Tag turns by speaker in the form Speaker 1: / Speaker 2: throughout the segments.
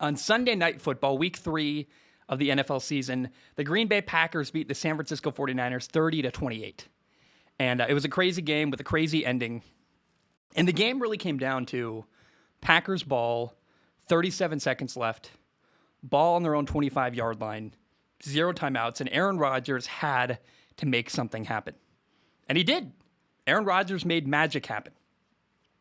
Speaker 1: On Sunday Night Football, week 3 of the NFL season, the Green Bay Packers beat the San Francisco 49ers 30-28. And it was a crazy game with a crazy ending. And the game really came down to Packers ball, 37 seconds left, ball on their own 25-yard line, 0 timeouts, and Aaron Rodgers had to make something happen. And he did. Aaron Rodgers made magic happen.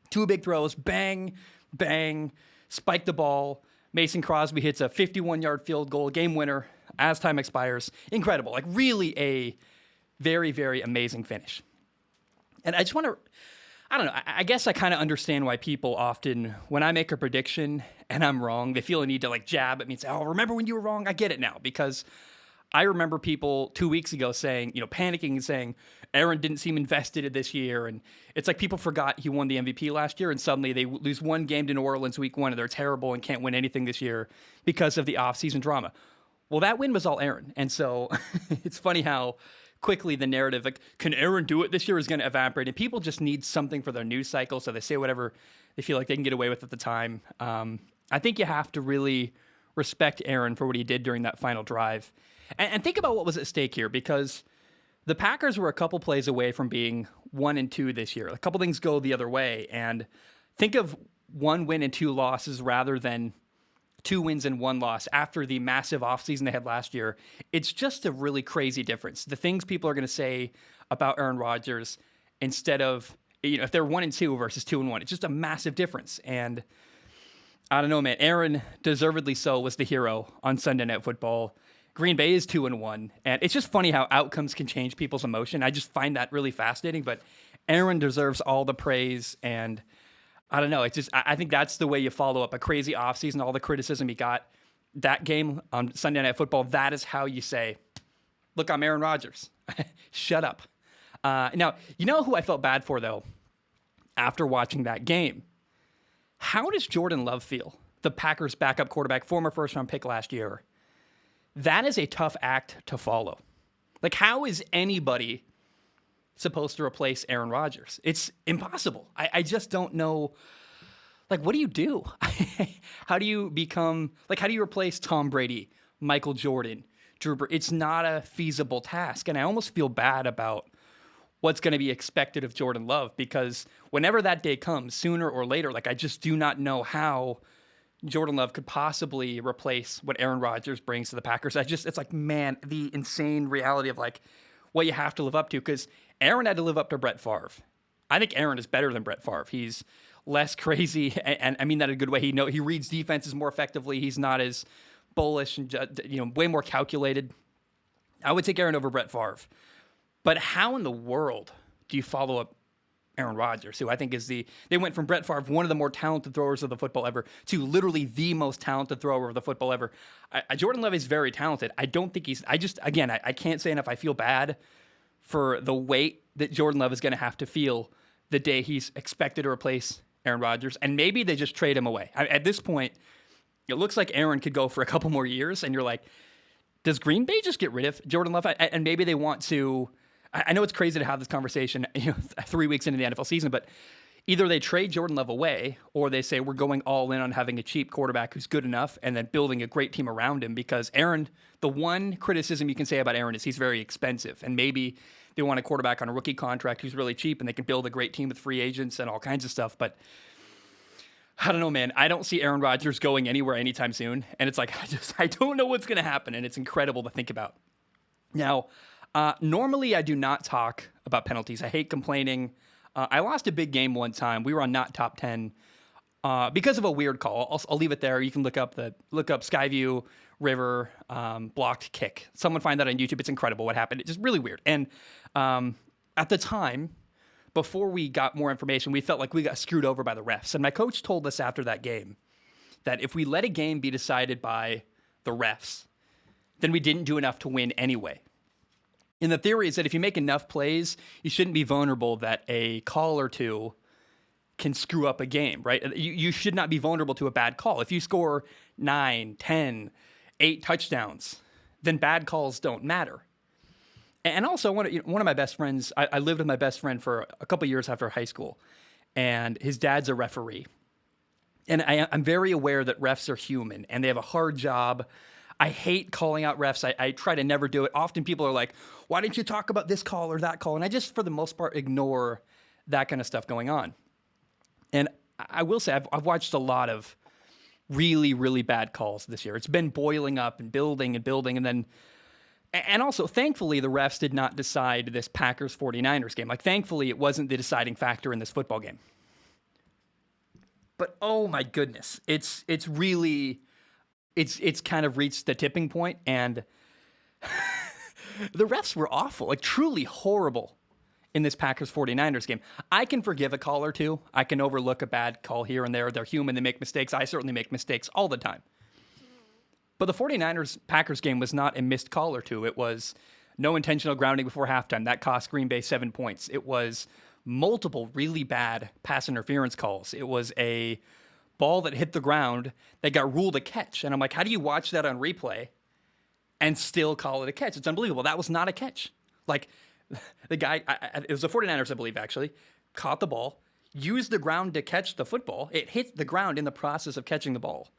Speaker 1: 2 big throws, bang, bang, spiked the ball. Mason Crosby hits a 51-yard field goal, game winner, as time expires. Incredible. Like, really a very, very amazing finish. And I just want to, I don't know, I guess I kind of understand why people often, when I make a prediction and I'm wrong, they feel a need to like jab at me and say, oh, remember when you were wrong? I get it now, because I remember people 2 weeks ago saying, panicking and saying, Aaron didn't seem invested this year. And it's like people forgot he won the MVP last year, and suddenly they lose one game to New Orleans week 1, and they're terrible and can't win anything this year because of the offseason drama. Well, that win was all Aaron. And so it's funny how quickly the narrative, like, can Aaron do it this year, is going to evaporate. And people just need something for their news cycle, so they say whatever they feel like they can get away with at the time. I think you have to really respect Aaron for what he did during that final drive. And think about what was at stake here, because the Packers were a couple plays away from being 1-2 this year. A couple things go the other way, and think of 1 win and 2 losses rather than 2 wins and 1 loss after the massive offseason they had last year. It's just a really crazy difference. The things people are going to say about Aaron Rodgers, instead of, if they're 1-2 versus 2-1, it's just a massive difference. And I don't know, man, Aaron, deservedly so, was the hero on Sunday Night Football. Green Bay is 2-1, and it's just funny how outcomes can change people's emotion. I just find that really fascinating, but Aaron deserves all the praise, and I don't know, it's just, I think that's the way you follow up a crazy offseason, all the criticism he got. That game on Sunday Night Football, that is how you say, look, I'm Aaron Rodgers. Shut up. Now, you know who I felt bad for, though, after watching that game? How does Jordan Love feel? The Packers' backup quarterback, former first-round pick last year. That is a tough act to follow. Like, how is anybody supposed to replace Aaron Rodgers? It's impossible. I just don't know. Like, what do you do? How do you become, like, how do you replace Tom Brady, Michael Jordan, Drew Brees? It's not a feasible task. And I almost feel bad about what's going to be expected of Jordan Love, because whenever that day comes, sooner or later, like, I just do not know how Jordan Love could possibly replace what Aaron Rodgers brings to the Packers. It's like, man, the insane reality of like what you have to live up to, because Aaron had to live up to Brett Favre. I think Aaron is better than Brett Favre. He's less crazy, and I mean that in a good way. He reads defenses more effectively. He's not as bullish and way more calculated. I would take Aaron over Brett Favre. But how in the world do you follow up Aaron Rodgers, who I think is they went from Brett Favre, one of the more talented throwers of the football ever, to literally the most talented thrower of the football ever. Jordan Love is very talented. I don't think I can't say enough. I feel bad for the weight that Jordan Love is going to have to feel the day he's expected to replace Aaron Rodgers. And maybe they just trade him away. At this point, it looks like Aaron could go for a couple more years, and you're like, does Green Bay just get rid of Jordan Love? And maybe they want to. I know it's crazy to have this conversation 3 weeks into the NFL season, but either they trade Jordan Love away, or they say we're going all in on having a cheap quarterback who's good enough and then building a great team around him, because Aaron, the one criticism you can say about Aaron is he's very expensive, and maybe they want a quarterback on a rookie contract who's really cheap and they can build a great team with free agents and all kinds of stuff. But I don't know, man. I don't see Aaron Rodgers going anywhere anytime soon. And it's like, I don't know what's going to happen. And it's incredible to think about. Now, normally I do not talk about penalties. I hate complaining. I lost a big game one time. We were on not top 10 because of a weird call. I'll leave it there. You can look up Skyview River blocked kick. Someone find that on YouTube. It's incredible what happened. It's just really weird. And at the time, before we got more information, we felt like we got screwed over by the refs. And my coach told us after that game that if we let a game be decided by the refs, then we didn't do enough to win anyway. And the theory is that if you make enough plays, you shouldn't be vulnerable that a call or two can screw up a game, right? You should not be vulnerable to a bad call. If you score 9, 10, 8 touchdowns, then bad calls don't matter. And also, one of my best friends, I lived with my best friend for a couple years after high school, and his dad's a referee. And I'm very aware that refs are human and they have a hard job. I hate calling out refs. I try to never do it. Often people are like, why didn't you talk about this call or that call? And I just, for the most part, ignore that kind of stuff going on. And I will say, I've watched a lot of really, really bad calls this year. It's been boiling up and building. And also, thankfully, the refs did not decide this Packers 49ers game. Like, thankfully, it wasn't the deciding factor in this football game. But oh my goodness, it's really kind of reached the tipping point, and the refs were awful, like truly horrible in this Packers 49ers game. I can forgive a call or two. I can overlook a bad call here and there. They're human. They make mistakes. I certainly make mistakes all the time. But the 49ers Packers game was not a missed call or two. It was no intentional grounding before halftime. That cost Green Bay 7 points. It was multiple really bad pass interference calls. It was a ball that hit the ground that got ruled a catch. And I'm like, how do you watch that on replay and still call it a catch? It's unbelievable. That was not a catch. Like, the guy, it was the 49ers, I believe, actually, caught the ball, used the ground to catch the football. It hit the ground in the process of catching the ball.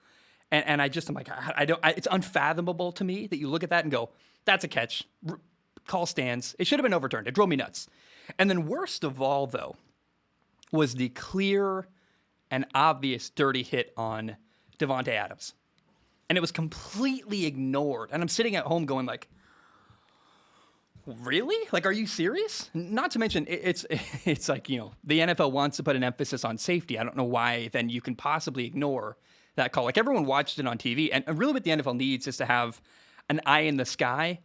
Speaker 1: And I'm like, it's unfathomable to me that you look at that and go, that's a catch. Call stands. It should have been overturned. It drove me nuts. And then worst of all, though, was the clear and obvious dirty hit on Davante Adams. And it was completely ignored. And I'm sitting at home going like, really? Like, are you serious? Not to mention, it's like, the NFL wants to put an emphasis on safety. I don't know why then you can possibly ignore that call. Like, everyone watched it on TV. And really what the NFL needs is to have an eye in the sky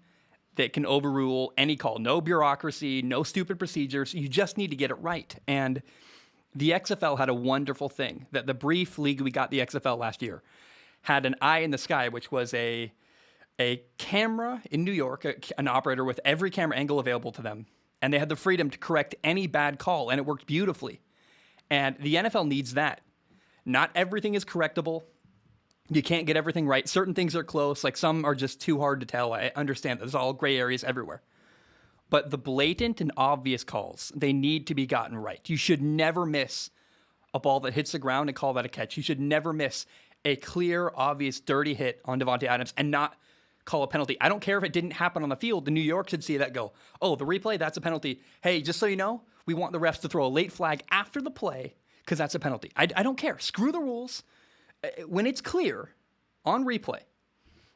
Speaker 1: that can overrule any call. No bureaucracy, no stupid procedures. You just need to get it right. And the XFL had a wonderful thing that the brief league we got the XFL last year had an eye in the sky, which was a camera in New York, an operator with every camera angle available to them. And they had the freedom to correct any bad call, and it worked beautifully. And the NFL needs that. Not everything is correctable. You can't get everything right. Certain things are close. Like, some are just too hard to tell. I understand there's all gray areas everywhere. But the blatant and obvious calls, they need to be gotten right. You should never miss a ball that hits the ground and call that a catch. You should never miss a clear, obvious, dirty hit on Davante Adams and not call a penalty. I don't care if it didn't happen on the field. The New York should see that go, oh, the replay, that's a penalty. Hey, just so you know, we want the refs to throw a late flag after the play because that's a penalty. I don't care. Screw the rules. When it's clear on replay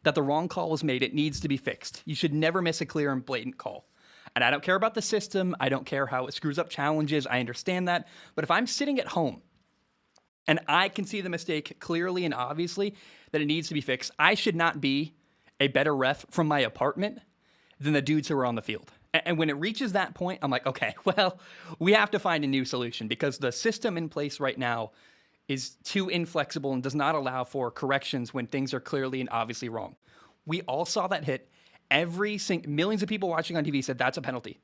Speaker 1: that the wrong call was made, it needs to be fixed. You should never miss a clear and blatant call. And I don't care about the system. I don't care how it screws up challenges. I understand that. But if I'm sitting at home and I can see the mistake clearly and obviously that it needs to be fixed, I should not be a better ref from my apartment than the dudes who are on the field. And when it reaches that point, I'm like, okay, well, we have to find a new solution because the system in place right now is too inflexible and does not allow for corrections when things are clearly and obviously wrong. We all saw that hit. Millions of people watching on TV said that's a penalty.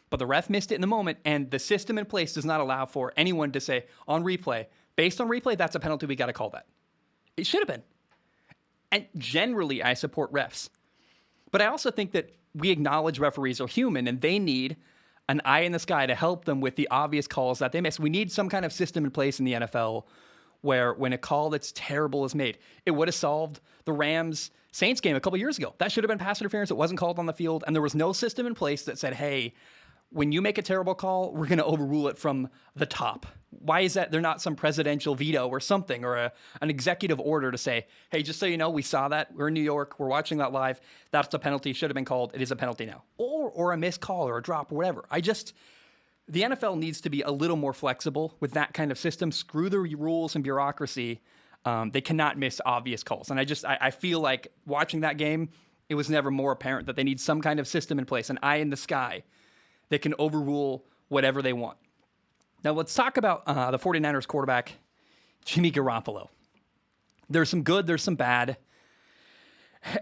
Speaker 1: But the ref missed it in the moment, and the system in place does not allow for anyone to say on replay, based on replay, that's a penalty, we got to call that. It should have been. And generally, I support refs. But I also think that we acknowledge referees are human, and they need an eye in the sky to help them with the obvious calls that they miss. We need some kind of system in place in the NFL where when a call that's terrible is made, it would have solved the Rams-Saints game a couple years ago. That should have been pass interference. It wasn't called on the field, and there was no system in place that said, hey, when you make a terrible call, we're going to overrule it from the top. Why is that? There's not some presidential veto or something or an executive order to say, hey, just so you know, we saw that. We're in New York. We're watching that live. That's a penalty. Should have been called. It is a penalty now. Or a missed call or a drop or whatever. The NFL needs to be a little more flexible with that kind of system. Screw the rules and bureaucracy. They cannot miss obvious calls. And I feel like watching that game, it was never more apparent that they need some kind of system in place, an eye in the sky that can overrule whatever they want. Now let's talk about the 49ers quarterback, Jimmy Garoppolo. There's some good, there's some bad.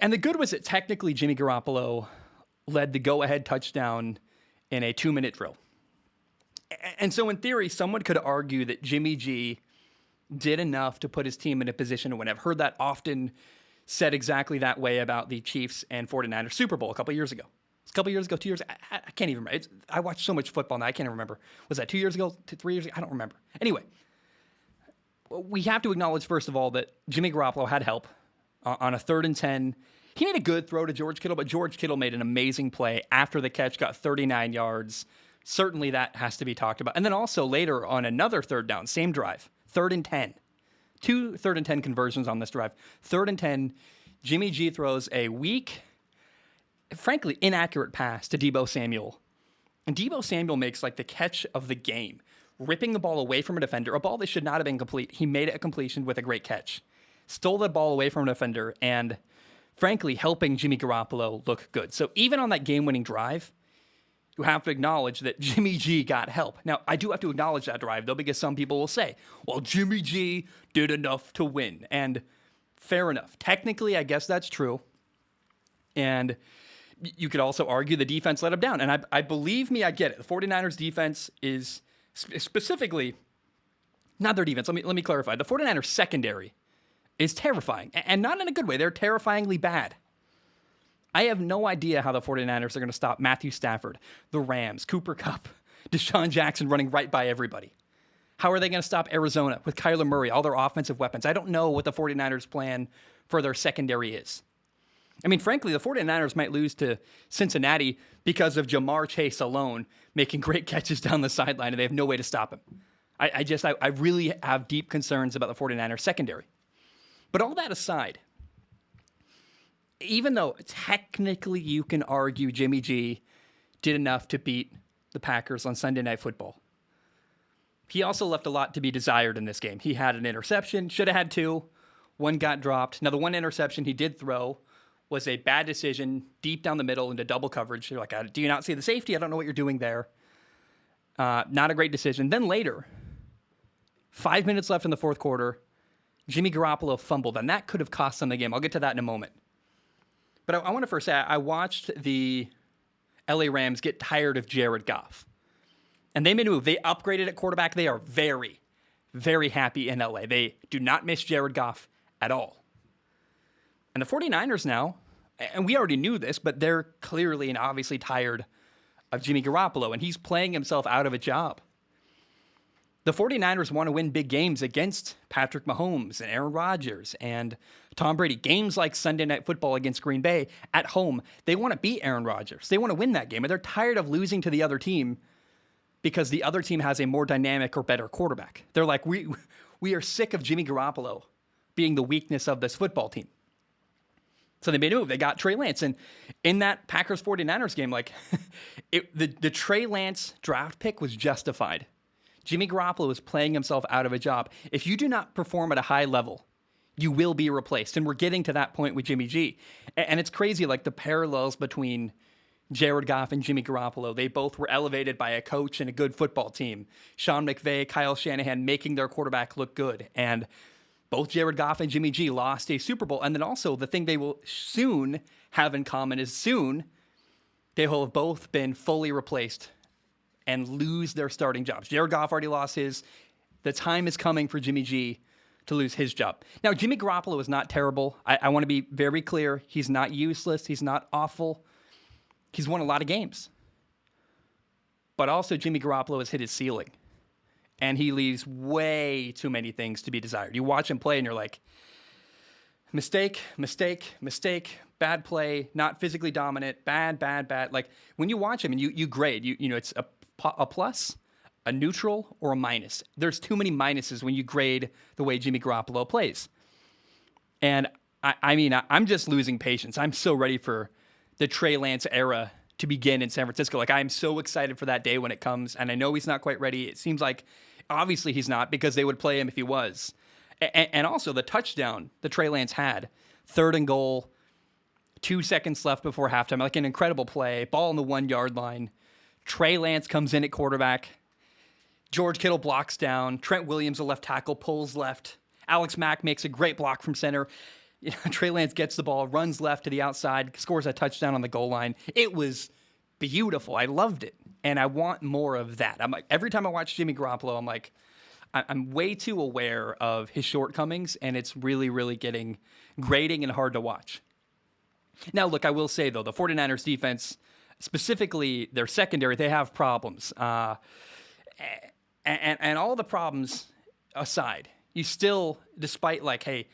Speaker 1: And the good was that technically Jimmy Garoppolo led the go-ahead touchdown in a 2-minute drill. And so in theory, someone could argue that Jimmy G did enough to put his team in a position to win. I've heard that often said exactly that way about the Chiefs and 49ers Super Bowl a couple years ago. It's a couple years ago, 2 years. I can't even remember. I watched so much football now, I can't even remember. Was that 2 years ago, 3 years ago? I don't remember. Anyway, we have to acknowledge, first of all, that Jimmy Garoppolo had help on a 3rd and 10. He made a good throw to George Kittle, but George Kittle made an amazing play after the catch, got 39 yards. Certainly that has to be talked about. And then also later on another 3rd down, same drive, 3rd and 10. 2 3rd and 10 conversions on this drive. 3rd and 10, Jimmy G throws a weak, frankly, inaccurate pass to Deebo Samuel. And Deebo Samuel makes like the catch of the game, ripping the ball away from a defender, a ball that should not have been complete. He made it a completion with a great catch. Stole the ball away from a defender and, frankly, helping Jimmy Garoppolo look good. So even on that game-winning drive, you have to acknowledge that Jimmy G got help. Now, I do have to acknowledge that drive, though, because some people will say, well, Jimmy G did enough to win. And fair enough. Technically, I guess that's true. And you could also argue the defense let him down. And I believe me, I get it. The 49ers defense is specifically not their defense. Let me clarify. The 49ers secondary is terrifying, and not in a good way. They're terrifyingly bad. I have no idea how the 49ers are going to stop Matthew Stafford, the Rams, Cooper Kupp, Deshaun Jackson running right by everybody. How are they going to stop Arizona with Kyler Murray, all their offensive weapons? I don't know what the 49ers' plan for their secondary is. I mean, frankly, the 49ers might lose to Cincinnati because of Jamar Chase alone making great catches down the sideline, and they have no way to stop him. I really have deep concerns about the 49ers secondary. But all that aside, even though technically you can argue Jimmy G did enough to beat the Packers on Sunday Night Football, he also left a lot to be desired in this game. He had an interception, should have had 2. 1 got dropped. Now, the 1 interception he did throw was a bad decision deep down the middle into double coverage. You're like, do you not see the safety? I don't know what you're doing there. Not a great decision. Then later, 5 minutes left in the 4th quarter, Jimmy Garoppolo fumbled, and that could have cost them the game. I'll get to that in a moment. But I want to first say, I watched the LA Rams get tired of Jared Goff. And they made a move. They upgraded at quarterback. They are very, very happy in LA. They do not miss Jared Goff at all. And the 49ers now, and we already knew this, but they're clearly and obviously tired of Jimmy Garoppolo, and he's playing himself out of a job. The 49ers want to win big games against Patrick Mahomes and Aaron Rodgers and Tom Brady. Games like Sunday Night Football against Green Bay at home, they want to beat Aaron Rodgers. They want to win that game, and they're tired of losing to the other team because the other team has a more dynamic or better quarterback. They're like, we are sick of Jimmy Garoppolo being the weakness of this football team. So they made a move. They got Trey Lance. And in that Packers-49ers game, the Trey Lance draft pick was justified. Jimmy Garoppolo is playing himself out of a job. If you do not perform at a high level, you will be replaced. And we're getting to that point with Jimmy G. And it's crazy, like the parallels between Jared Goff and Jimmy Garoppolo. They both were elevated by a coach and a good football team. Sean McVay, Kyle Shanahan making their quarterback look good. And both Jared Goff and Jimmy G lost a Super Bowl. And then also the thing they will soon have in common is soon they will have both been fully replaced and lose their starting jobs. Jared Goff already lost his. The time is coming for Jimmy G to lose his job. Now, Jimmy Garoppolo is not terrible. I want to be very clear. He's not useless. He's not awful. He's won a lot of games. But also, Jimmy Garoppolo has hit his ceiling. And he leaves way too many things to be desired. You watch him play and you're like, mistake, mistake, mistake, bad play, not physically dominant, bad. Like when you watch him and you grade, you know, it's a plus, a neutral, or a minus. There's too many minuses when you grade the way Jimmy Garoppolo plays. And I'm just losing patience. I'm so ready for the Trey Lance era to begin in San Francisco. Like, I'm so excited for that day when it comes, and I know he's not quite ready. It seems like, obviously he's not, because they would play him if he was. And also, the touchdown that Trey Lance had, 3rd and goal, 2 seconds left before halftime, like an incredible play, ball on the 1-yard line. Trey Lance comes in at quarterback. George Kittle blocks down. Trent Williams, a left tackle, pulls left. Alex Mack makes a great block from center. You know, Trey Lance gets the ball, runs left to the outside, scores a touchdown on the goal line. It was beautiful. I loved it. And I want more of that. I'm like, every time I watch Jimmy Garoppolo, I'm like, I'm way too aware of his shortcomings, and it's really, really getting grating and hard to watch. Now, look, I will say, though, the 49ers defense, specifically their secondary, they have problems. And all the problems aside, you still, despite like, hey,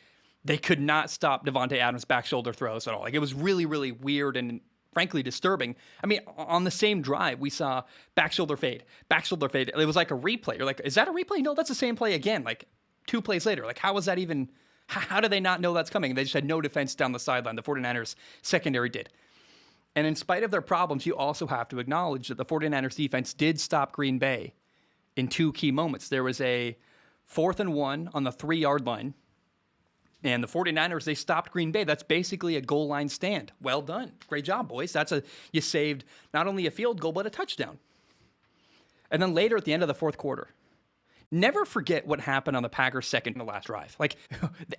Speaker 1: they could not stop Devontae Adams' back shoulder throws at all. Like, it was really, really weird and frankly disturbing. I mean, on the same drive, we saw back shoulder fade. It was like a replay. You're like, is that a replay? No, that's the same play again, like 2 plays later. Like, how was that even, how do they not know that's coming? They just had no defense down the sideline. The 49ers secondary did. And in spite of their problems, you also have to acknowledge that the 49ers defense did stop Green Bay in 2 key moments. There was a 4th and 1 on the 3-yard line. And the 49ers, they stopped Green Bay. That's basically a goal line stand. Well done. Great job, boys. You saved not only a field goal, but a touchdown. And then later at the end of the 4th quarter, never forget what happened on the Packers' second to last drive. Like,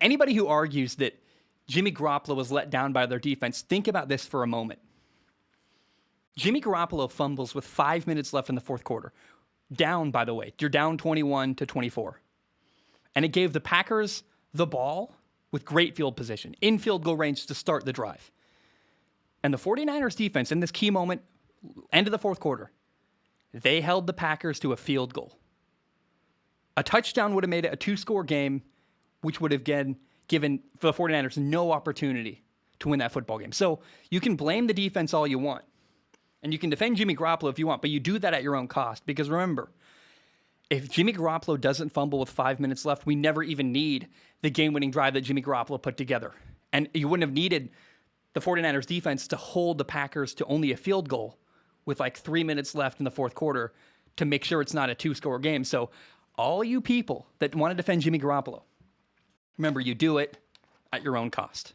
Speaker 1: anybody who argues that Jimmy Garoppolo was let down by their defense, think about this for a moment. Jimmy Garoppolo fumbles with 5 minutes left in the 4th quarter. Down, by the way. You're down 21-24. And it gave the Packers the ball with great field position, in field goal range to start the drive. And the 49ers defense in this key moment, end of the 4th quarter, they held the Packers to a field goal. A touchdown would have made it a 2-score game, which would have given the 49ers no opportunity to win that football game. So you can blame the defense all you want, and you can defend Jimmy Garoppolo if you want, but you do that at your own cost. Because remember, if Jimmy Garoppolo doesn't fumble with 5 minutes left, we never even need the game-winning drive that Jimmy Garoppolo put together. And you wouldn't have needed the 49ers defense to hold the Packers to only a field goal with like 3 minutes left in the 4th quarter to make sure it's not a 2-score game. So all you people that want to defend Jimmy Garoppolo, remember, you do it at your own cost.